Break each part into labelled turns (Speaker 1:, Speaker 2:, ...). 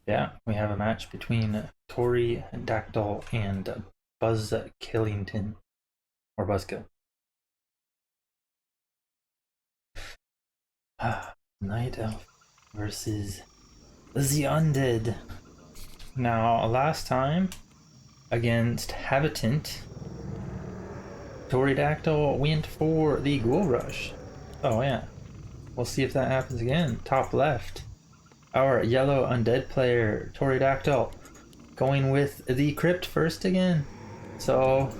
Speaker 1: Yeah, we have a match between Toriidactyl and BuzzKillington, or BuzzKill. Night Elf versus the Undead. Now, last time against Habitant, Toriidactyl went for the Ghoul Rush. Oh yeah, we'll see if that happens again. Top left, our yellow Undead player, Toriidactyl, going with the Crypt first again. So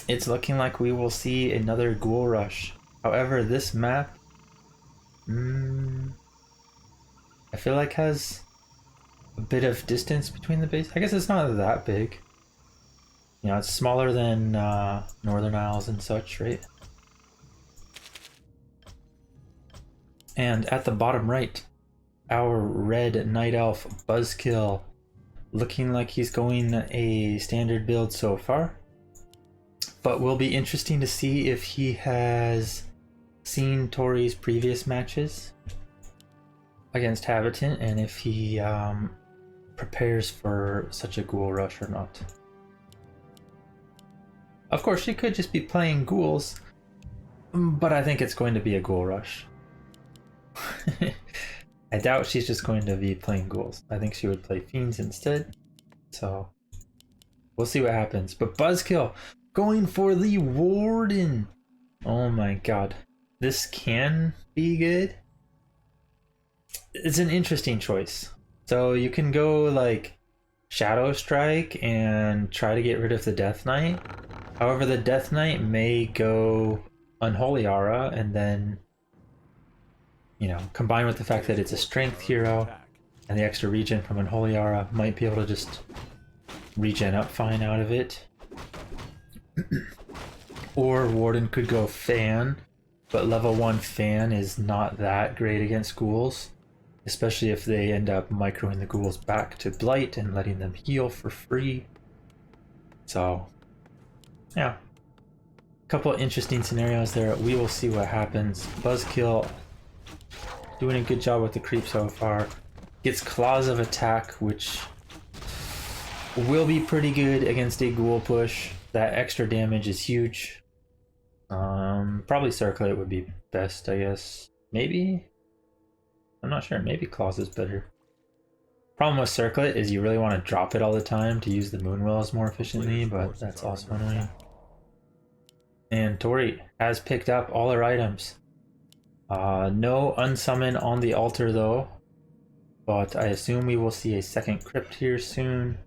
Speaker 1: it's looking like we will see another Ghoul Rush. However, this map, I feel like has a bit of distance between the base. I guess it's not that big. You know, it's smaller than Northern Isles and such, right? And at the bottom right, our red Night Elf BuzzKill, looking like he's going a standard build so far. But will be interesting to see if he has seen Tori's previous matches against Habitant and if he prepares for such a ghoul rush or not. Of course, she could just be playing ghouls, but I think it's going to be a ghoul rush. I doubt she's just going to be playing ghouls. I think she would play fiends instead. So we'll see what happens. But BuzzKill going for the Warden. Oh my god. This can be good. It's an interesting choice. So you can go like Shadow Strike and try to get rid of the Death Knight. However, the Death Knight may go Unholy Aura and then, you know, combined with the fact that it's a strength hero and the extra regen from Unholy Aura, might be able to just regen up fine out of it. Or Warden could go Fan, but level 1 Fan is not that great against ghouls, especially if they end up microing the ghouls back to Blight and letting them heal for free. So, yeah. A couple of interesting scenarios there. We will see what happens. BuzzKill doing a good job with the creep so far. Gets Claws of Attack, which will be pretty good against a ghoul push. That extra damage is huge. Probably Circlet would be best, I guess. Maybe? I'm not sure. Maybe Claws is better. Problem with Circlet is you really want to drop it all the time to use the Moonwells more efficiently, but that's also annoying. And Tori has picked up all her items. No unsummon on the altar though, but I assume we will see a second crypt here soon.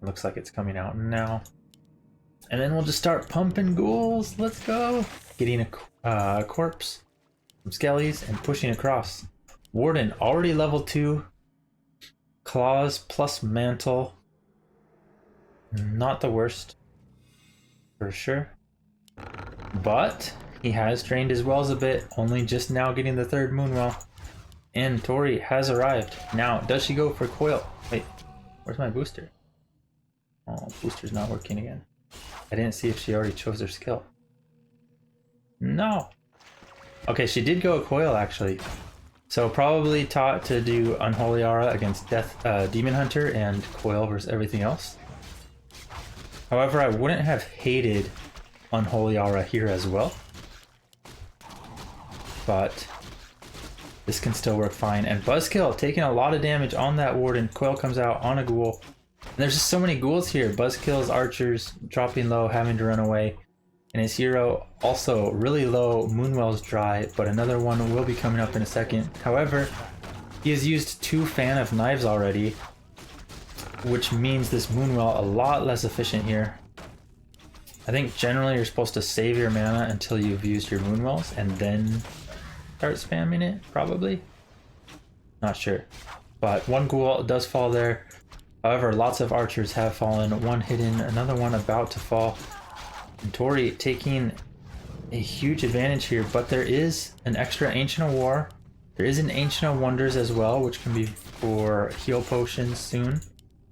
Speaker 1: It looks like it's coming out now. And then we'll just start pumping ghouls. Let's go! Getting a corpse, some skellies, and pushing across. Warden already level 2. Claws plus Mantle. Not the worst, for sure. But he has trained his wells a bit, only just now getting the 3rd Moonwell. And Tori has arrived. Now, does she go for Coil? Wait, where's my booster? Oh, booster's not working again. I didn't see if she already chose her skill. No. Okay, she did go a Coil actually. So probably taught to do Unholy Aura against Demon Hunter and Coil versus everything else. However, I wouldn't have hated Unholy Aura here as well. But this can still work fine. And BuzzKill taking a lot of damage on that Warden. Coil comes out on a ghoul. And there's just so many ghouls here. BuzzKill's archers dropping low, having to run away. And his hero also really low. Moonwell's dry, but another one will be coming up in a second. However, he has used 2 Fan of Knives already, which means this Moonwell a lot less efficient here. I think generally you're supposed to save your mana until you've used your Moonwells and then start spamming it, probably. Not sure. But one ghoul does fall there. However, lots of archers have fallen. One hidden, another one about to fall. And Tori taking a huge advantage here, but there is an extra Ancient of War. There is an Ancient of Wonders as well, which can be for heal potions soon,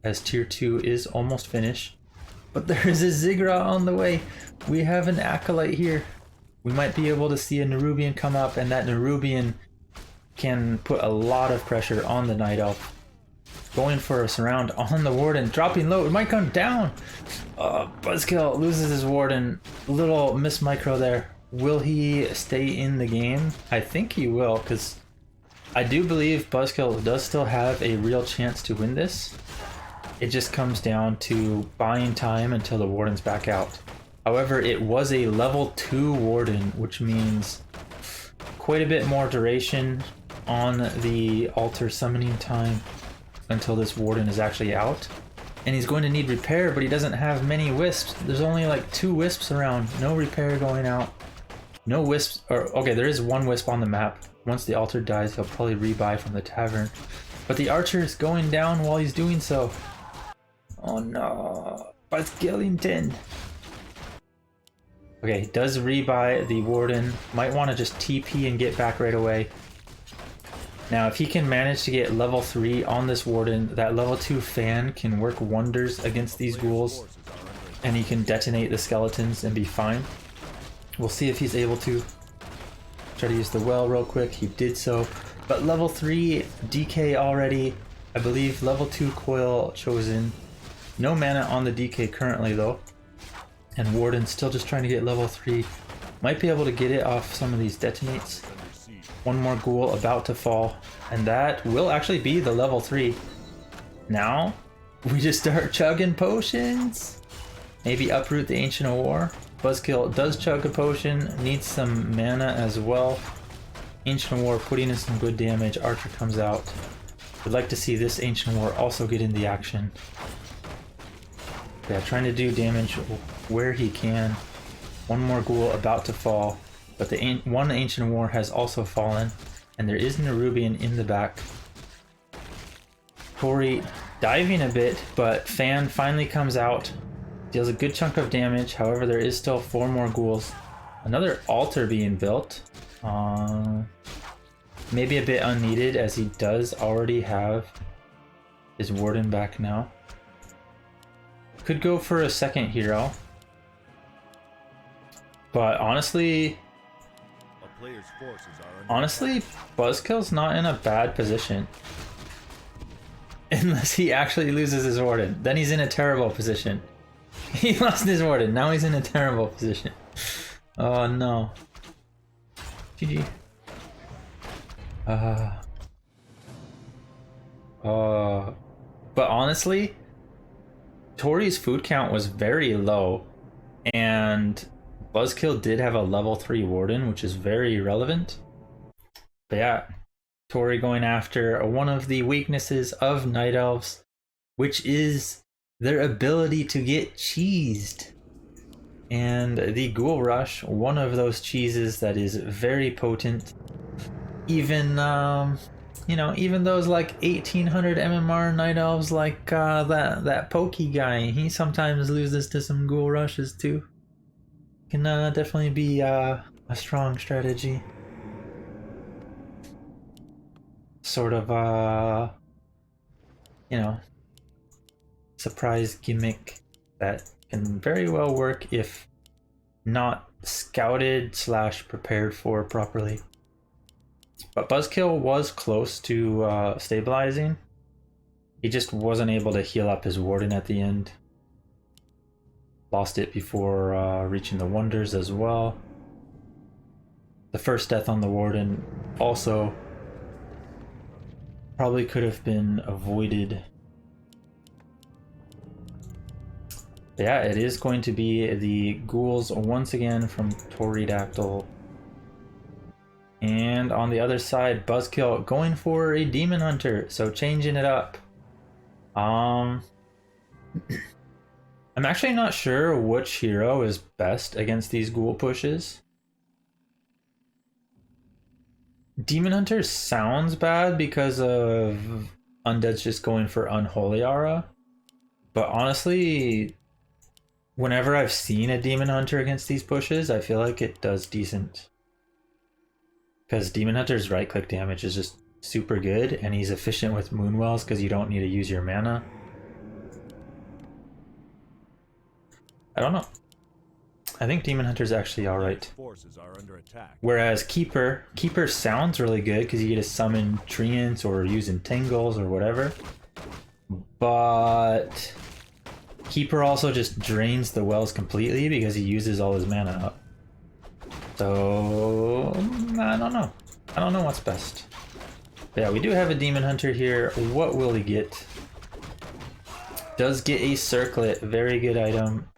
Speaker 1: as tier 2 is almost finished. But there is a Ziggurat on the way. We have an Acolyte here. We might be able to see a Nerubian come up, and that Nerubian can put a lot of pressure on the Night Elf. going for a surround on the Warden, dropping low. It might come down. BuzzKill loses his Warden. Little miss micro there. Will he stay in the game? I think he will, because I do believe BuzzKill does still have a real chance to win this. It just comes down to buying time until the Warden's back out. However, it was a level 2 Warden, which means quite a bit more duration on the altar summoning time until this Warden is actually out. And he's going to need repair, but he doesn't have many wisps. There's only like 2 wisps around. No repair going out. No wisps, or okay, there is 1 wisp on the map. Once the altar dies, he'll probably rebuy from the tavern. But the archer is going down while he's doing so. Oh no, BuzzKill. Okay, does rebuy the Warden. Might want to just TP and get back right away. Now, if he can manage to get level 3 on this Warden, that level 2 fan can work wonders against these ghouls, and he can detonate the skeletons and be fine. We'll see if he's able to. Try to use the well real quick. He did so. But level 3 DK already. I believe level 2 coil chosen. No mana on the DK currently though. And Warden still just trying to get level 3. Might be able to get it off some of these detonates. 1 more ghoul about to fall. And that will actually be the level 3. Now, we just start chugging potions. Maybe uproot the Ancient of War. BuzzKill does chug a potion. Needs some mana as well. Ancient of War putting in some good damage. Archer comes out. Would like to see this Ancient of War also get in the action. Yeah, trying to do damage where he can. 1 more ghoul about to fall. But the one Ancient War has also fallen, and there is Nerubian in the back. Tori diving a bit, but Fan finally comes out, deals a good chunk of damage. However, there is still 4 more ghouls. Another altar being built. Maybe a bit unneeded, as he does already have his Warden back now. Could go for a second hero. But honestly, BuzzKill's not in a bad position. Unless he actually loses his Warden. Then he's in a terrible position. He lost his Warden, now he's in a terrible position. Oh no. GG. But honestly, Tori's food count was very low. And BuzzKill did have a level 3 Warden, which is very relevant. But yeah, Tori going after one of the weaknesses of Night Elves, which is their ability to get cheesed. And the Ghoul Rush, one of those cheeses that is very potent. Even, you know, even those like 1800 MMR Night Elves like that Pokey guy, he sometimes loses to some Ghoul Rushes too. Can definitely be a strong strategy. Sort of you know, surprise gimmick that can very well work if not scouted / prepared for properly. But BuzzKill was close to stabilizing. He just wasn't able to heal up his Warden at the end. Lost it before reaching the Wonders as well. The first death on the Warden also probably could have been avoided. But yeah, it is going to be the ghouls once again from Toriidactyl. And on the other side, BuzzKill going for a Demon Hunter, so changing it up. I'm actually not sure which hero is best against these ghoul pushes. Demon Hunter sounds bad because of Undead's just going for Unholy Aura. But honestly, whenever I've seen a Demon Hunter against these pushes, I feel like it does decent. Because Demon Hunter's right-click damage is just super good, and he's efficient with Moonwells because you don't need to use your mana. I don't know. I think Demon Hunter's actually alright. Whereas Keeper sounds really good because you get to summon Treants or use Entangles or whatever. but Keeper also just drains the wells completely because he uses all his mana up. So I don't know. I don't know what's best. But yeah, we do have a Demon Hunter here. What will he get? Does get a Circlet, very good item.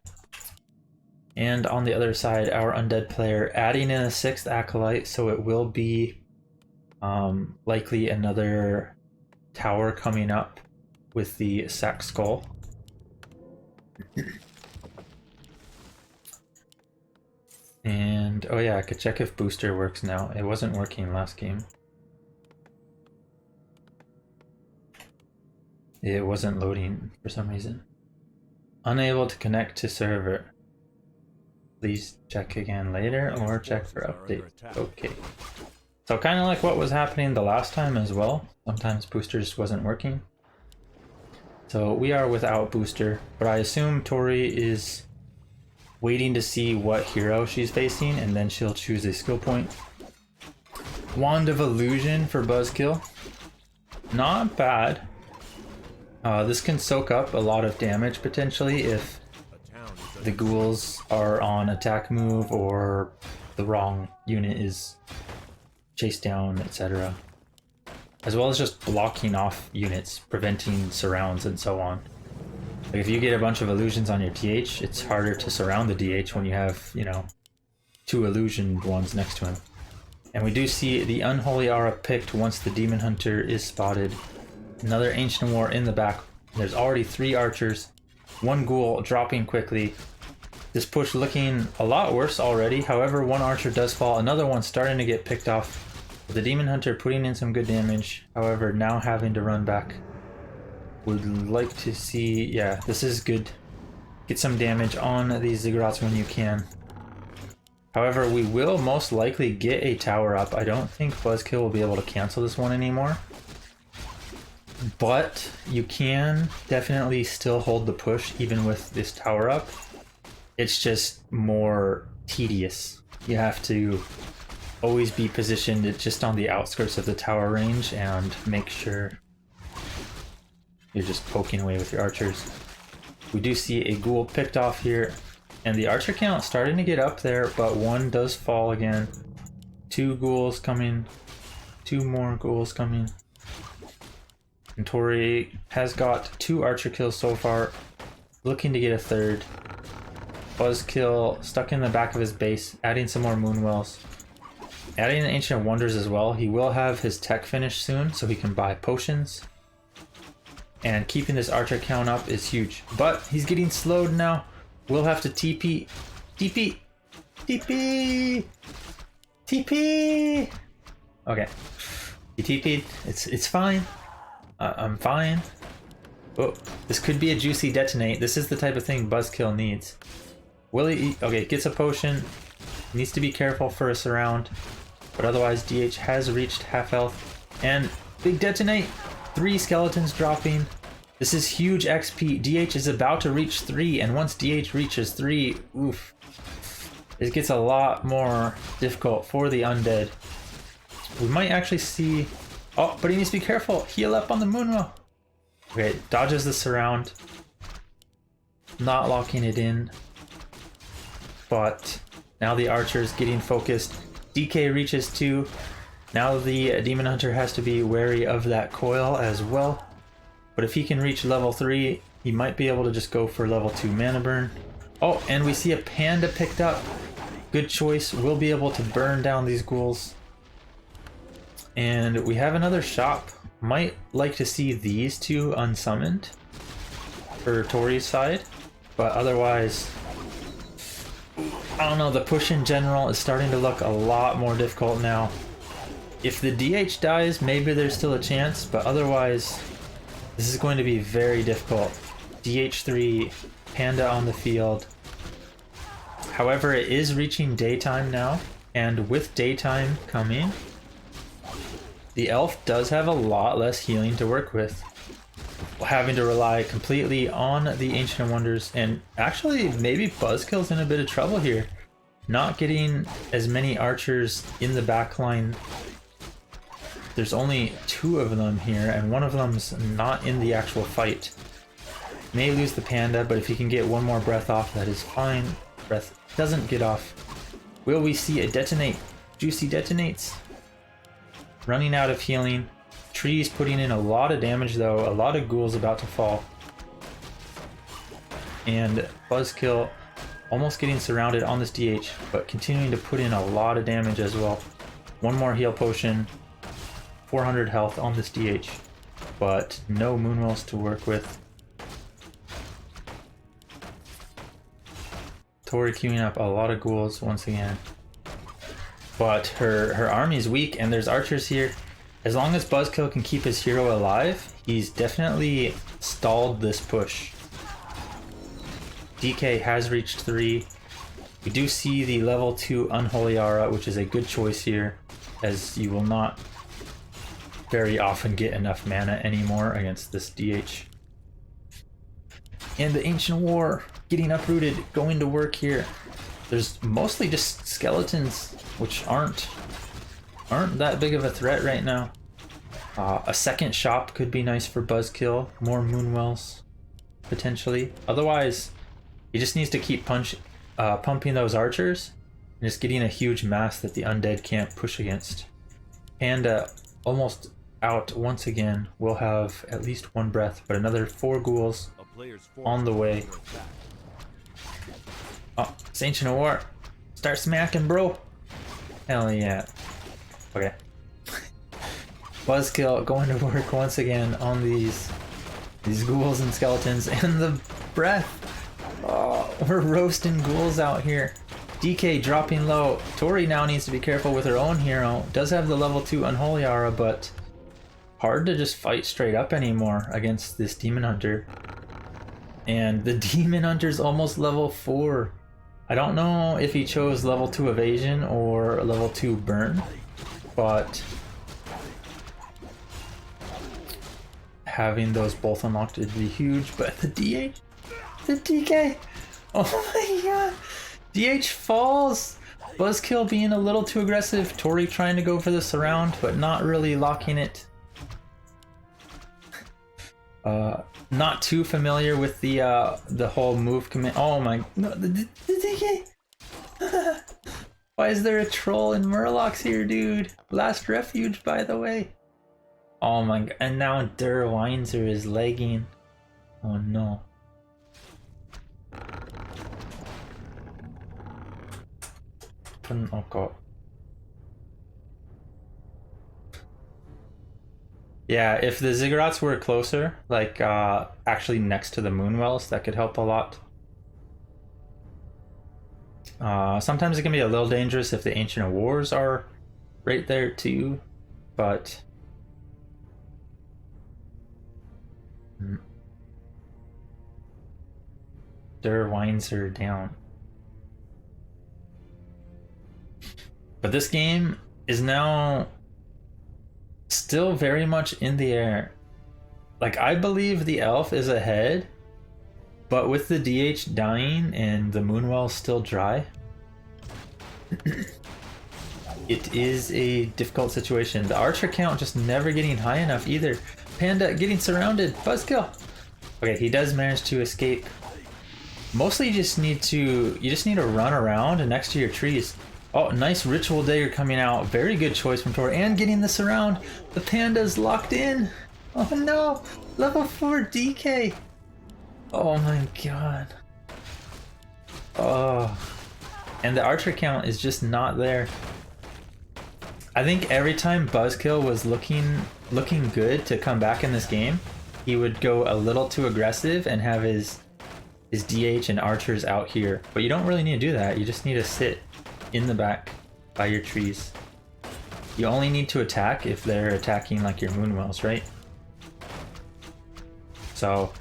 Speaker 1: And on the other side, our Undead player adding in a 6th Acolyte, so it will be likely another tower coming up with the Sack Skull. And oh yeah, I could check if booster works now. It wasn't working last game. It wasn't loading for some reason. Unable to connect to server. Please check again later or check for update. Okay. So kind of like what was happening the last time as well. Sometimes booster just wasn't working. So we are without booster, but I assume Tori is waiting to see what hero she's facing and then she'll choose a skill point. Wand of Illusion for BuzzKill. Not bad. This can soak up a lot of damage potentially if the ghouls are on attack move or the wrong unit is chased down, etc. As well as just blocking off units, preventing surrounds and so on. Like if you get a bunch of illusions on your DH, it's harder to surround the DH when you have, you know, 2 illusioned ones next to him. And we do see the Unholy Aura picked once the Demon Hunter is spotted. Another Ancient War in the back. There's already 3 archers, 1 ghoul dropping quickly. This push looking a lot worse already. However, 1 archer does fall. Another one starting to get picked off. The Demon Hunter putting in some good damage. However, now having to run back. Would like to see... yeah, this is good. Get some damage on these Ziggurats when you can. However, we will most likely get a tower up. I don't think BuzzKill will be able to cancel this one anymore. But you can definitely still hold the push even with this tower up. It's just more tedious. You have to always be positioned just on the outskirts of the tower range and make sure you're just poking away with your archers. We do see a ghoul picked off here, and the archer count starting to get up there, but 1 does fall again. 2 ghouls coming, 2 more ghouls coming. And Tori has got 2 archer kills so far, looking to get a 3rd. BuzzKill stuck in the back of his base, adding some more Moonwells. Adding an Ancient Wonders as well. He will have his tech finished soon, so he can buy potions. And keeping this archer count up is huge. But he's getting slowed now. We'll have to TP. TP! TP! TP! Okay. He TP'd. It's fine. I'm fine. Oh, this could be a juicy detonate. This is the type of thing BuzzKill needs. Will he? Okay, gets a potion. Needs to be careful for a surround. But otherwise, DH has reached half health. And big detonate! 3 skeletons dropping. This is huge XP. DH is about to reach 3, and once DH reaches 3, oof. It gets a lot more difficult for the Undead. We might actually see... oh, but he needs to be careful. Heal up on the Moonwell. Okay, dodges the surround. Not locking it in. But now the archer's getting focused. DK reaches 2. Now the Demon Hunter has to be wary of that coil as well. But if he can reach level 3, he might be able to just go for level 2 mana burn. Oh, and we see a panda picked up. Good choice. We'll be able to burn down these ghouls. And we have another shop. Might like to see these 2 unsummoned for Tori's side. But otherwise, I don't know, the push in general is starting to look a lot more difficult now. If the DH dies, maybe there's still a chance, but otherwise, this is going to be very difficult. DH3, Panda on the field. However, it is reaching daytime now, and with daytime coming, the elf does have a lot less healing to work with. Having to rely completely on the Ancient Wonders, and actually maybe BuzzKill's in a bit of trouble here. Not getting as many archers in the backline there's only 2 of them here, and one of them's not in the actual fight. May lose the panda, but if he can get one more breath off, that is fine. Breath doesn't get off. Will we see a detonate? Juicy detonates. Running out of healing. Trees putting in a lot of damage though. A lot of ghouls about to fall. And BuzzKill almost getting surrounded on this DH, but continuing to put in a lot of damage as well. One more heal potion. 400 health on this DH, but no Moonwells to work with. Tori queuing up a lot of ghouls once again. But her army is weak, and there's archers here. As long as BuzzKill can keep his hero alive, he's definitely stalled this push. DK has reached 3. We do see the level 2 Unholy Aura, which is a good choice here, as you will not very often get enough mana anymore against this DH. And the Ancient War getting uprooted, going to work here. There's mostly just skeletons, which aren't that big of a threat right now. A second shop could be nice for BuzzKill. More Moonwells, potentially. Otherwise, he just needs to keep pumping those archers and just getting a huge mass that the Undead can't push against. Panda almost out once again. We'll have at least 1 breath, but another 4 ghouls on the way. Oh, it's Ancient War. Start smacking, bro. Hell yeah. Okay. BuzzKill going to work once again on these ghouls and skeletons, and the breath. Oh, we're roasting ghouls out here. DK dropping low. Tori now needs to be careful with her own hero. Does have the level 2 Unholy Aura, but hard to just fight straight up anymore against this Demon Hunter. And the Demon Hunter's almost level 4. I don't know if he chose level 2 Evasion or level 2 Burn, but having those both unlocked would be huge. But the DH, the DK, oh my god, DH falls. BuzzKill being a little too aggressive. Tori trying to go for the surround, but not really locking it. Not too familiar with the whole move command. Oh my, no, the DK. Why is there a troll in Murlocs here, dude? Last Refuge, by the way. Oh my god, and now Windsor is lagging. Oh no. Oh god. Yeah, if the Ziggurats were closer, like actually next to the Moonwells, that could help a lot. Sometimes it can be a little dangerous if the Ancient Wars are right there too, but Windsor down. But this game is now still very much in the air. Like, I believe the elf is ahead, but with the DH dying and the Moonwell still dry, it is a difficult situation. The archer count just never getting high enough either. Panda getting surrounded. BuzzKill. Okay, he does manage to escape. Mostly you just need to run around next to your trees. Oh, nice Ritual Dagger coming out. Very good choice from Tor. And getting this around. The Panda's locked in. Oh no. Level 4 DK. Oh my god. Oh. And the archer count is just not there. I think every time BuzzKill was looking good to come back in this game, he would go a little too aggressive and have his DH and archers out here. But you don't really need to do that. You just need to sit in the back by your trees. You only need to attack if they're attacking like your Moonwells, right? So,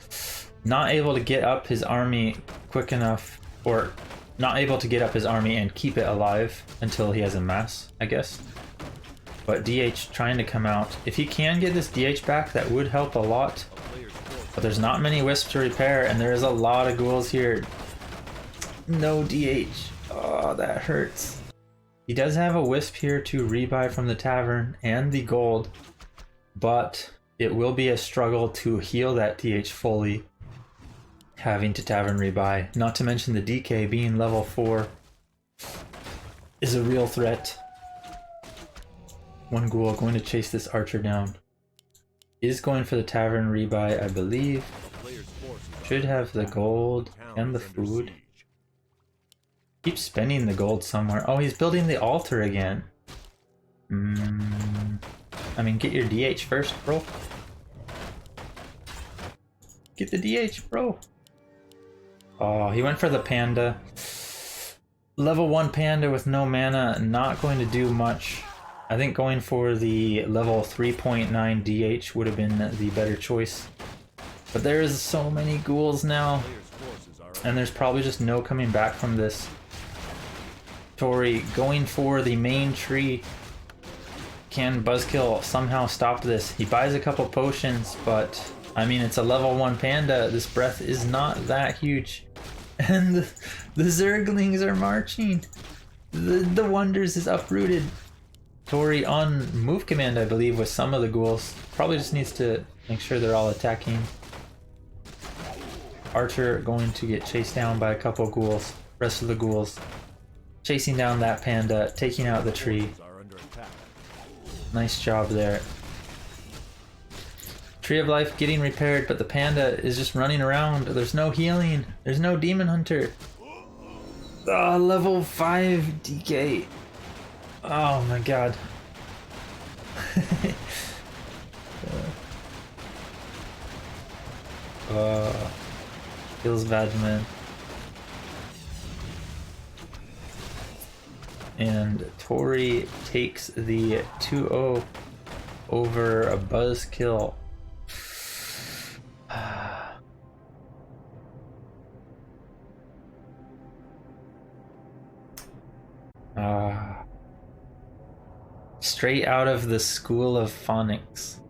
Speaker 1: not able to get up his army quick enough, or not able to get up his army and keep it alive until he has a mass, I guess. But DH trying to come out. If he can get this DH back, that would help a lot. But there's not many wisps to repair, and there is a lot of ghouls here. No DH. Oh, that hurts. He does have a wisp here to rebuy from the tavern and the gold, but it will be a struggle to heal that DH fully, having to tavern rebuy. Not to mention the DK being level 4 is a real threat. One ghoul going to chase this archer down. Is going for the tavern rebuy, I believe. Should have the gold and the food. Keep spending the gold somewhere. Oh, he's building the altar again. I mean, get your DH first, bro. Get the DH, bro. Oh, he went for the panda. Level 1 panda with no mana, not going to do much. I think going for the level 3.9 DH would have been the better choice. But there's so many ghouls now, and there's probably just no coming back from this. Tori going for the main tree. Can BuzzKill somehow stop this? He buys a couple potions, but I mean, it's a level 1 panda. This breath is not that huge. And the Zerglings are marching. The Wonders is uprooted. Tori on move command, I believe, with some of the ghouls. Probably just needs to make sure they're all attacking. Archer going to get chased down by a couple ghouls. Rest of the ghouls chasing down that panda, taking out the tree. Nice job there. Tree of Life getting repaired, but the panda is just running around. There's no healing. There's no Demon Hunter. Level 5 DK. Oh my god. Feels bad, man. And Tori takes the 2-0 over a BuzzKill. Straight out of the School of Phonics.